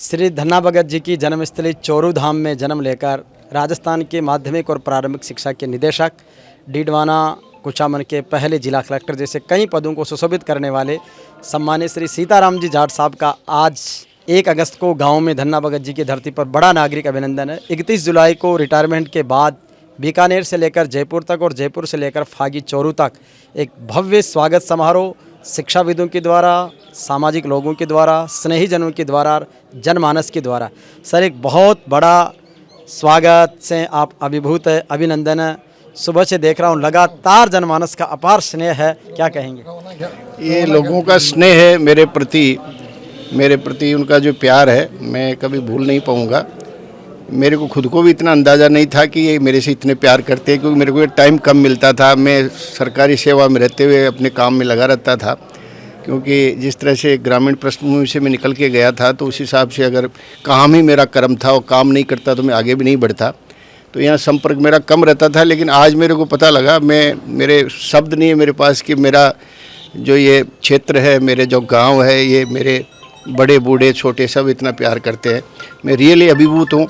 श्री धन्ना भगत जी की जन्मस्थली चोरू धाम में जन्म लेकर राजस्थान के माध्यमिक और प्रारंभिक शिक्षा के निदेशक, डीडवाना कुचामन के पहले जिला कलेक्टर जैसे कई पदों को सुशोभित करने वाले सम्मानित श्री सीताराम जी जाट साहब का आज 1 अगस्त को गांव में धन्ना भगत जी की धरती पर बड़ा नागरिक अभिनंदन है। 31 जुलाई को रिटायरमेंट के बाद बीकानेर से लेकर जयपुर तक और जयपुर से लेकर फागी चोरू तक एक भव्य स्वागत समारोह शिक्षाविदों के द्वारा, सामाजिक लोगों के द्वारा, स्नेहीजनों के द्वारा, जनमानस के द्वारा। सर, एक बहुत बड़ा स्वागत से आप अभिभूत है, अभिनंदन है। सुबह से देख रहा हूँ लगातार जनमानस का अपार स्नेह है, क्या कहेंगे? ये लोगों का स्नेह है मेरे प्रति उनका जो प्यार है मैं कभी भूल नहीं पाऊँगा। मेरे को खुद को भी इतना अंदाज़ा नहीं था कि ये मेरे से इतने प्यार करते हैं, क्योंकि मेरे को ये टाइम कम मिलता था। मैं सरकारी सेवा में रहते हुए अपने काम में लगा रहता था, क्योंकि जिस तरह से ग्रामीण पृष्ठभूमि से मैं निकल के गया था तो उस हिसाब से अगर काम ही मेरा कर्म था और काम नहीं करता तो मैं आगे भी नहीं बढ़ता, तो यहाँ संपर्क मेरा कम रहता था। लेकिन आज मेरे को पता लगा, मेरे शब्द नहीं है मेरे पास कि मेरा जो ये क्षेत्र है, मेरे जो गाँव है, ये मेरे बड़े बूढ़े छोटे सब इतना प्यार करते हैं। मैं रियली अभिभूत हूँ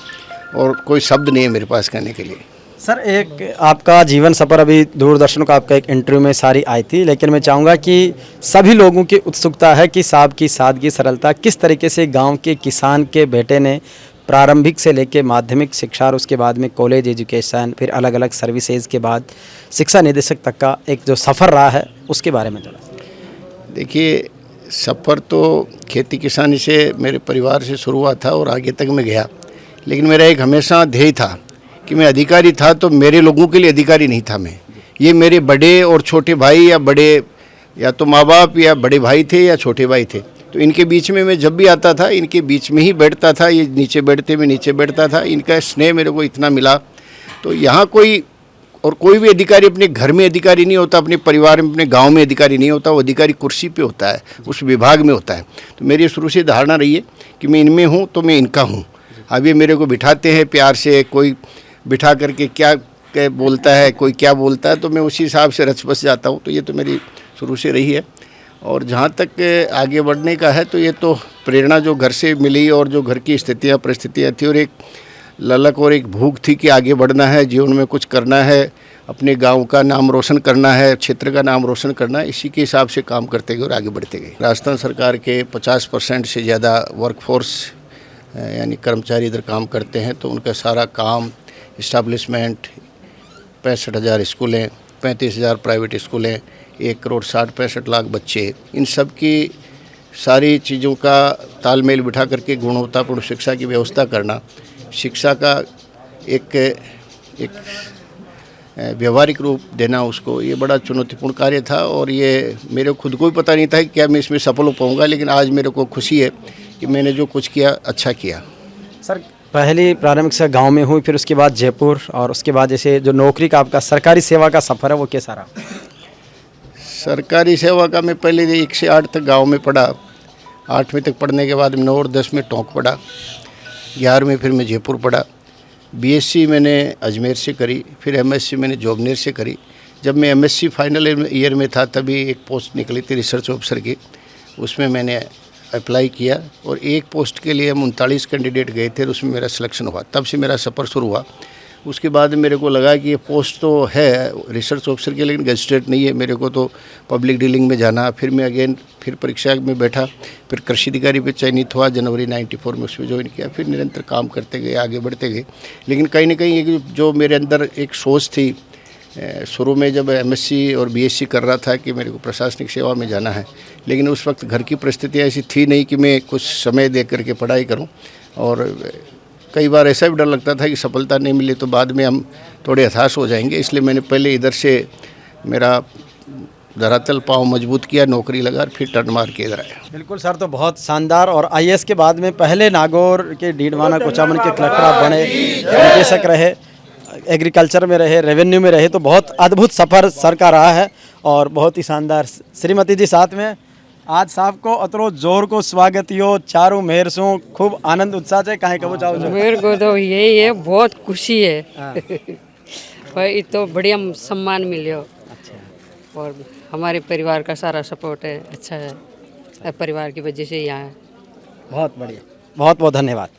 और कोई शब्द नहीं है मेरे पास कहने के लिए। सर, एक आपका जीवन सफ़र अभी दूरदर्शन का आपका एक इंटरव्यू में सारी आई थी, लेकिन मैं चाहूँगा कि सभी लोगों की उत्सुकता है कि साहब की सादगी, सरलता, किस तरीके से गांव के किसान के बेटे ने प्रारंभिक से लेकर माध्यमिक शिक्षा और उसके बाद में कॉलेज एजुकेशन, फिर अलग अलग सर्विसेज के बाद शिक्षा निदेशक तक का एक जो सफ़र रहा है उसके बारे में जरा। देखिए, सफ़र तो खेती किसानी से मेरे परिवार से शुरू हुआ था और आगे तक मैं गया, लेकिन मेरा एक हमेशा ध्येय था कि मैं अधिकारी था तो मेरे लोगों के लिए अधिकारी नहीं था मैं। ये मेरे बड़े और छोटे भाई या बड़े या तो माँ बाप या बड़े भाई थे या छोटे भाई थे, तो इनके बीच में मैं जब भी आता था इनके बीच में ही बैठता था। ये नीचे बैठते, मैं नीचे बैठता था। इनका स्नेह मेरे को इतना मिला। तो यहाँ कोई भी अधिकारी अपने घर में अधिकारी नहीं होता, अपने परिवार में, अपने गांव में अधिकारी नहीं होता। वो अधिकारी कुर्सी पे होता है, उस विभाग में होता है। तो मेरी शुरू से धारणा रही है कि मैं इनमें हूँ तो मैं इनका हूँ। अब ये मेरे को बिठाते हैं प्यार से, कोई बिठा करके क्या बोलता है, कोई क्या बोलता है, तो मैं उसी हिसाब से रच बस जाता हूँ। तो ये तो मेरी शुरू से रही है। और जहाँ तक आगे बढ़ने का है तो ये तो प्रेरणा जो घर से मिली और जो घर की स्थितियाँ परिस्थितियाँ थी और एक ललक और एक भूख थी कि आगे बढ़ना है, जीवन में कुछ करना है, अपने गांव का नाम रोशन करना है, क्षेत्र का नाम रोशन करना है, इसी के हिसाब से काम करते गए और आगे बढ़ते गए। राजस्थान सरकार के 50% से ज़्यादा वर्कफोर्स यानी कर्मचारी इधर काम करते हैं, तो उनका सारा काम इस्टेब्लिशमेंट 65,000 स्कूलें, 35,000 प्राइवेट स्कूलें, 1,60,65,00,000 बच्चे, इन सब की सारी चीज़ों का तालमेल बिठा करके गुणवत्तापूर्ण शिक्षा की व्यवस्था करना, शिक्षा का एक व्यवहारिक रूप देना उसको, ये बड़ा चुनौतीपूर्ण कार्य था। और ये मेरे खुद को भी पता नहीं था कि क्या मैं इसमें सफल हो पाऊँगा, लेकिन आज मेरे को खुशी है कि मैंने जो कुछ किया अच्छा किया। सर, पहली प्रारंभिक से गांव में हुई, फिर उसके बाद जयपुर, और उसके बाद जैसे जो नौकरी का आपका सरकारी सेवा का सफ़र है वो कैसा रहा? सरकारी सेवा का मैं पहले 1 से 8 तक गांव में पढ़ा। 8वीं तक पढ़ने के बाद 9 और 10 में टोंक पढ़ा। 11वीं फिर मैं जयपुर पढ़ा। बीएससी मैंने अजमेर से करी, फिर एमएससी मैंने जोबनेर से करी। जब मैं एमएससी फाइनल ईयर में था तभी एक पोस्ट निकली थी रिसर्च ऑफिसर की, उसमें मैंने अप्लाई किया और एक पोस्ट के लिए हम 39 कैंडिडेट गए थे, उसमें मेरा सिलेक्शन हुआ। तब से मेरा सफ़र शुरू हुआ। उसके बाद मेरे को लगा कि ये पोस्ट तो है रिसर्च ऑफिसर के, लेकिन गजटेड नहीं है, मेरे को तो पब्लिक डीलिंग में जाना। फिर मैं फिर परीक्षा में बैठा, फिर कृषि अधिकारी पे चयनित हुआ जनवरी 94 में, उसमें ज्वाइन किया। फिर निरंतर काम करते गए, आगे बढ़ते गए। लेकिन कहीं ना कहीं एक जो मेरे अंदर एक सोच थी शुरू में जब एमएससी और बीएससी कर रहा था कि मेरे को प्रशासनिक सेवा में जाना है, लेकिन उस वक्त घर की परिस्थितियाँ ऐसी थी नहीं कि मैं कुछ समय दे करके पढ़ाई करूं। और कई बार ऐसा भी डर लगता था कि सफलता नहीं मिले तो बाद में हम थोड़े हताश हो जाएंगे, इसलिए मैंने पहले इधर से मेरा धरातल पाँव मजबूत किया, नौकरी लगा, फिर टर्न मार के इधर आया। बिल्कुल सर, तो बहुत शानदार। और आईएएस के बाद में पहले नागौर के डीडवाना कुचामन के कलेक्टर आप बने, निदेशक रहे, एग्रीकल्चर में रहे, रेवेन्यू में रहे, तो बहुत अद्भुत सफ़र सर का रहा है और बहुत ही शानदार। श्रीमती जी साथ में आज साहब को अतरो जोर को स्वागत यो, चारों मेहर सो खूब आनंद उत्साह से कहीं कबो चाहो जो मेरे को तो यही है, बहुत खुशी है। भाई तो बढ़िया सम्मान मिलियो। अच्छा। और हमारे परिवार का सारा सपोर्ट है, अच्छा है, परिवार की वजह से यहाँ है। बहुत बढ़िया। बहुत बहुत धन्यवाद।